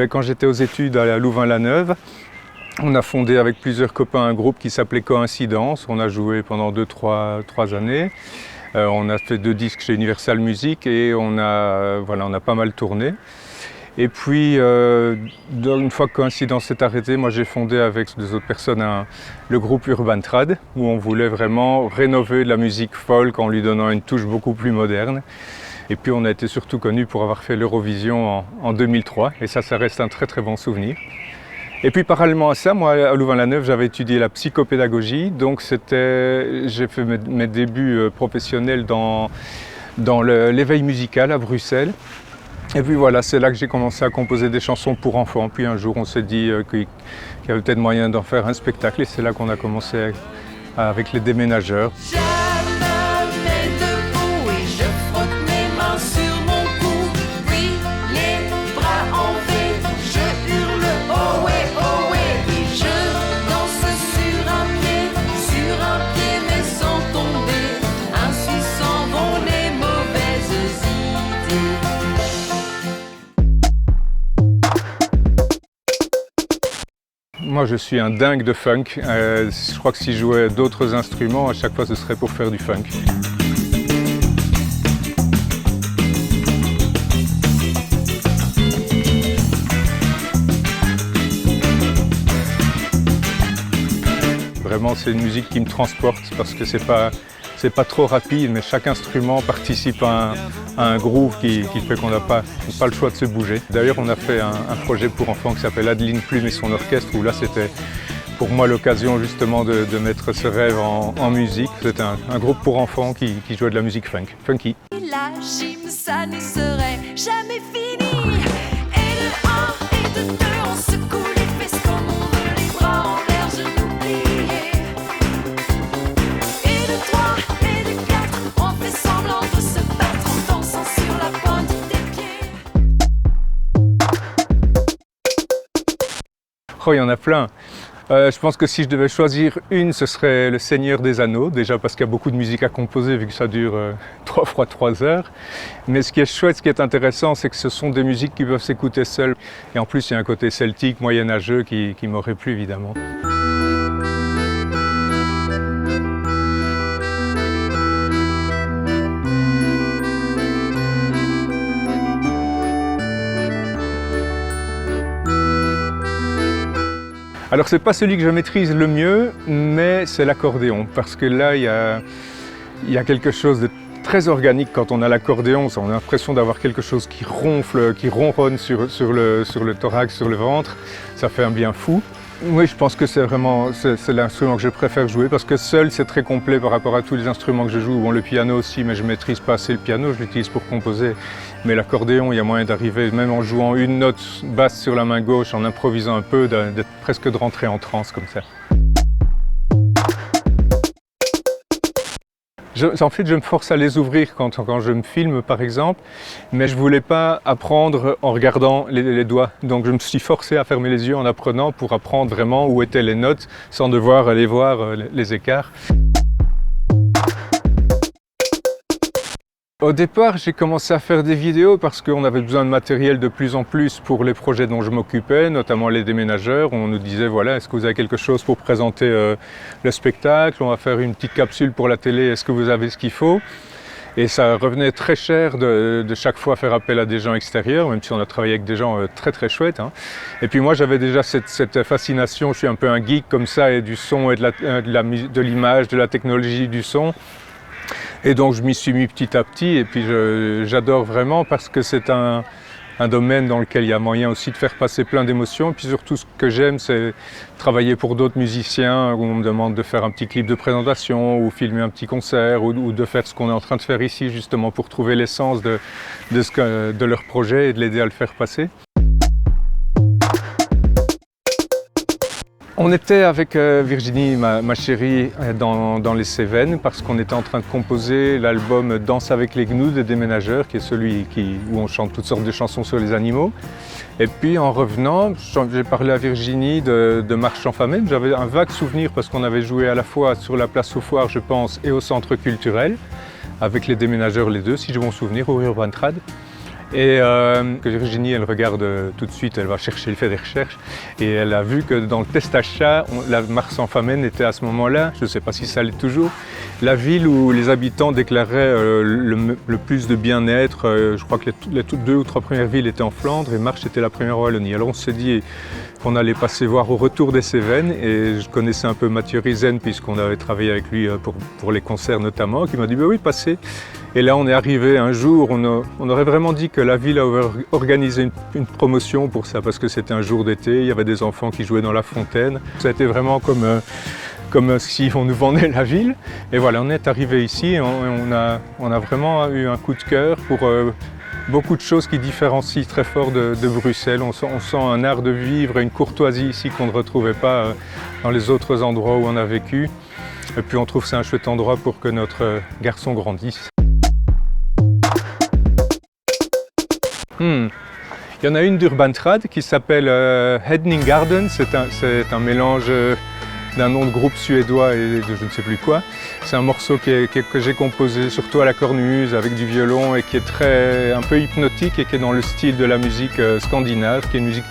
quand j'étais aux études à Louvain-la-Neuve, on a fondé avec plusieurs copains un groupe qui s'appelait Coïncidence. On a joué pendant 2-3 années. On a fait 2 disques chez Universal Music et on a pas mal tourné. Et puis, une fois que Coïncidence s'est arrêté, moi j'ai fondé avec 2 autres personnes le groupe Urban Trad, où on voulait vraiment rénover de la musique folk en lui donnant une touche beaucoup plus moderne. Et puis on a été surtout connus pour avoir fait l'Eurovision en 2003, et ça reste un très très bon souvenir. Et puis parallèlement à ça, moi à Louvain-la-Neuve, j'avais étudié la psychopédagogie, donc j'ai fait mes débuts professionnels dans l'éveil musical à Bruxelles. Et puis voilà, c'est là que j'ai commencé à composer des chansons pour enfants. Puis un jour, on s'est dit qu'il y avait peut-être moyen d'en faire un spectacle, et c'est là qu'on a commencé avec les Déménageurs. Moi je suis un dingue de funk, je crois que si je jouais d'autres instruments, à chaque fois ce serait pour faire du funk. Vraiment c'est une musique qui me transporte parce que c'est pas trop rapide, mais chaque instrument participe à un groove qui fait qu'on n'a pas le choix de se bouger. D'ailleurs, on a fait un projet pour enfants qui s'appelle Adeline Plume et son orchestre, où là, c'était pour moi l'occasion justement de mettre ce rêve en musique. C'était un groupe pour enfants qui jouait de la musique funky. La gym, ça ne serait jamais fini. Et de 1 et de 2, on secoue les fesses comme on veut, les bras en l'air, genoux pliés. Et de 3 et de 4, on fait semblant de se battre en dansant sur la pointe des pieds. Oh, il y en a plein. Je pense que si je devais choisir une, ce serait Le Seigneur des Anneaux, déjà parce qu'il y a beaucoup de musique à composer vu que ça dure 3 fois 3 heures. Mais ce qui est chouette, ce qui est intéressant, c'est que ce sont des musiques qui peuvent s'écouter seules. Et en plus, il y a un côté celtique, moyenâgeux qui m'aurait plu évidemment. Alors c'est pas celui que je maîtrise le mieux, mais c'est l'accordéon, parce que là il y a quelque chose de très organique quand on a l'accordéon. On a l'impression d'avoir quelque chose qui ronfle, qui ronronne sur le thorax, sur le ventre. Ça fait un bien fou. Oui, je pense que c'est l'instrument que je préfère jouer, parce que seul c'est très complet par rapport à tous les instruments que je joue. Bon, le piano aussi, mais je maîtrise pas assez le piano, je l'utilise pour composer. Mais l'accordéon, il y a moyen d'arriver, même en jouant une note basse sur la main gauche, en improvisant un peu, presque de rentrer en transe comme ça. En fait, je me force à les ouvrir quand je me filme, par exemple, mais je ne voulais pas apprendre en regardant les doigts. Donc je me suis forcé à fermer les yeux en apprenant pour apprendre vraiment où étaient les notes, sans devoir aller voir les écarts. Au départ, j'ai commencé à faire des vidéos parce qu'on avait besoin de matériel de plus en plus pour les projets dont je m'occupais, notamment les Déménageurs. On nous disait, voilà, est-ce que vous avez quelque chose pour présenter le spectacle? On va faire une petite capsule pour la télé, est-ce que vous avez ce qu'il faut? Et ça revenait très cher de chaque fois faire appel à des gens extérieurs, même si on a travaillé avec des gens très très chouettes. Et puis moi j'avais déjà cette fascination, je suis un peu un geek comme ça, et du son et de l'image, de la technologie du son. Et donc je m'y suis mis petit à petit, et puis j'adore vraiment parce que c'est un domaine dans lequel il y a moyen aussi de faire passer plein d'émotions. Et puis surtout ce que j'aime, c'est travailler pour d'autres musiciens, où on me demande de faire un petit clip de présentation, ou filmer un petit concert, ou de faire ce qu'on est en train de faire ici, justement pour trouver l'essence de leur projet et de l'aider à le faire passer. On était avec Virginie, ma chérie, dans les Cévennes parce qu'on était en train de composer l'album Danse avec les gnous des Déménageurs, qui est celui où on chante toutes sortes de chansons sur les animaux. Et puis en revenant, j'ai parlé à Virginie de Marche en Famenne. J'avais un vague souvenir parce qu'on avait joué à la fois sur la place aux Foires, je pense, et au centre culturel, avec les Déménageurs les deux, si j'ai bon souvenir, au Urban Trad. Et Virginie, elle regarde tout de suite, elle va chercher, elle fait des recherches. Et elle a vu que dans le test achat, la Mars-en-Famenne était à ce moment-là, je ne sais pas si ça l'est toujours, la ville où les habitants déclaraient le plus de bien-être. Je crois que les toutes 2 ou 3 premières villes étaient en Flandre et Marche était la première en Wallonie. Alors on s'est dit qu'on allait passer voir au retour des Cévennes et je connaissais un peu Mathieu Rizen puisqu'on avait travaillé avec lui pour les concerts notamment, qui m'a dit bah oui, passez. Et là, on est arrivé un jour, on aurait vraiment dit que la ville a organisé une promotion pour ça, parce que c'était un jour d'été, il y avait des enfants qui jouaient dans la fontaine. Ça a été vraiment comme si on nous vendait la ville. Et voilà, on est arrivé ici et on a vraiment eu un coup de cœur pour beaucoup de choses qui différencient très fort de Bruxelles. On sent un art de vivre et une courtoisie ici qu'on ne retrouvait pas dans les autres endroits où on a vécu. Et puis on trouve que c'est un chouette endroit pour que notre garçon grandisse. Il y en a une d'Urban Trad qui s'appelle Hedning Garden. C'est un mélange d'un nom de groupe suédois et de je ne sais plus quoi. C'est un morceau que j'ai composé surtout à la cornemuse avec du violon et qui est un peu hypnotique et qui est dans le style de la musique scandinave, qui est une musique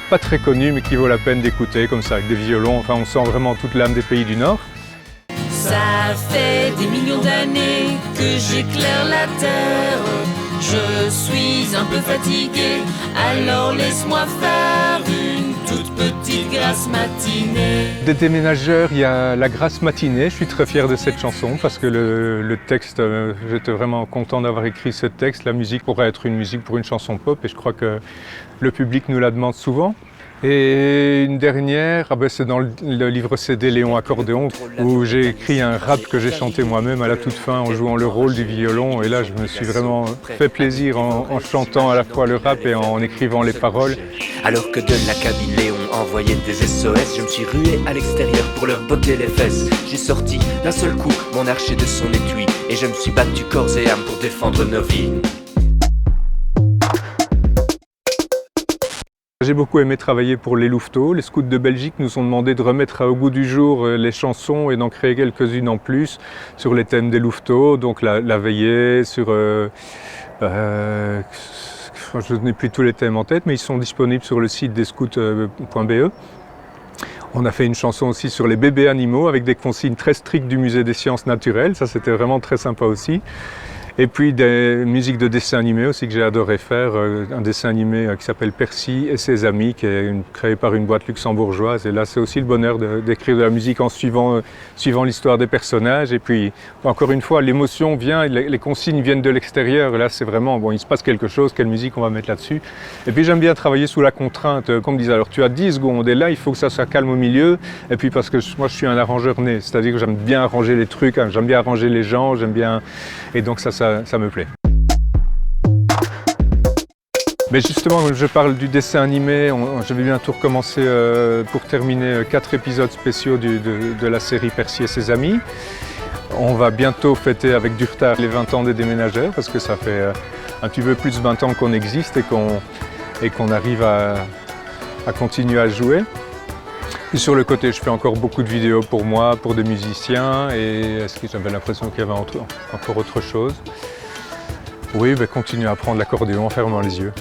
pas très connue mais qui vaut la peine d'écouter comme ça avec des violons. Enfin, on sent vraiment toute l'âme des pays du Nord. Ça fait des millions d'années que j'éclaire la terre. Je suis un peu fatigué, alors laisse-moi faire une toute petite grasse matinée. Des déménageurs, il y a la grasse matinée. Je suis très fier de cette chanson parce que le texte, j'étais vraiment content d'avoir écrit ce texte. La musique pourrait être une musique pour une chanson pop et je crois que le public nous la demande souvent. Et une dernière, c'est dans le livre CD Léon Accordéon où j'ai écrit un rap que j'ai chanté moi-même à la toute fin en jouant le rôle du violon. Et là, je me suis vraiment fait plaisir en chantant à la fois le rap et en écrivant les paroles. Alors que de la cabine Léon envoyait des SOS, je me suis rué à l'extérieur pour leur botter les fesses. J'ai sorti d'un seul coup mon archer de son étui et je me suis battu corps et âme pour défendre nos vies. J'ai beaucoup aimé travailler pour les Louveteaux. Les scouts de Belgique nous ont demandé de remettre au goût du jour les chansons et d'en créer quelques-unes en plus sur les thèmes des Louveteaux, donc la veillée, sur... je n'ai plus tous les thèmes en tête, mais ils sont disponibles sur le site des scouts.be. On a fait une chanson aussi sur les bébés animaux avec des consignes très strictes du musée des sciences naturelles, ça c'était vraiment très sympa aussi. Et puis des musiques de dessins animés aussi que j'ai adoré faire, un dessin animé qui s'appelle Percy et ses amis, qui est créé par une boîte luxembourgeoise. Et là, c'est aussi le bonheur d'écrire de la musique en suivant l'histoire des personnages. Et puis, encore une fois, l'émotion vient, les consignes viennent de l'extérieur. Là, c'est vraiment, bon, il se passe quelque chose, quelle musique on va mettre là-dessus. Et puis, j'aime bien travailler sous la contrainte. Comme disait, alors tu as 10 secondes et là, il faut que ça soit calme au milieu. Et puis, parce que moi, je suis un arrangeur né, c'est-à-dire que j'aime bien arranger les trucs, hein, j'aime bien arranger les gens, j'aime bien... Et donc, ça me plaît. Mais justement, je parle du dessin animé. Je vais bientôt recommencer pour terminer 4 épisodes spéciaux de la série Percy et ses amis. On va bientôt fêter avec du retard les 20 ans des déménageurs parce que ça fait un petit peu plus de 20 ans qu'on existe et qu'on arrive à continuer à jouer. Et sur le côté, je fais encore beaucoup de vidéos pour moi, pour des musiciens, et est-ce que j'avais l'impression qu'il y avait encore autre chose? Oui, continuer à apprendre l'accordéon en fermant les yeux.